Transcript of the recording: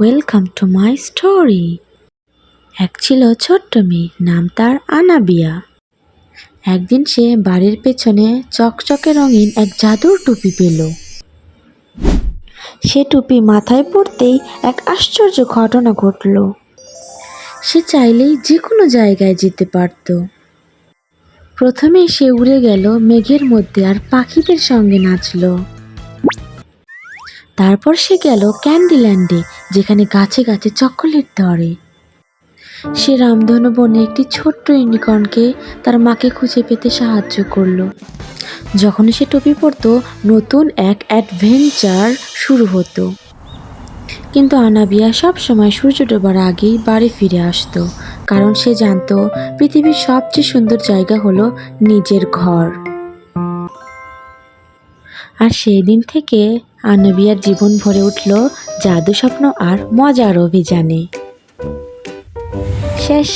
Welcome to my story. এক ছিল ছোট্ট মেয়ে, নাম তার আনাবিয়া। একদিন সে বাড়ির পেছনে চকচকে রঙিন এক জাদুর টুপি পেল। সে টুপি মাথায় পড়তেই এক আশ্চর্য ঘটনা ঘটল। সে চাইলেই যে কোনো জায়গায় যেতে পারত। প্রথমে সে উড়ে গেল মেঘের মধ্যে আর পাখিদের সঙ্গে নাচল। তারপর সে গেল ক্যান্ডিল্যান্ডে, যেখানে গাছে গাছে চকোলেট ধরে। সে রামধনু বনে একটি ছোট্ট ইউনিকর্নকে তার মাকে খুঁজে পেতে সাহায্য করলো। যখন সে টুপি পরতো, নতুন এক অ্যাডভেঞ্চার শুরু হতো। কিন্তু আনাবিয়া সব সময় সূর্য ডোবার আগেই বাড়ি ফিরে আসতো, কারণ সে জানতো পৃথিবীর সবচেয়ে সুন্দর জায়গা হলো নিজের ঘর। আর সেই দিন থেকে আনাবিয়ার জীবন ভরে উঠল জাদু, স্বপ্ন আর মজার অভিযানে। শেষ।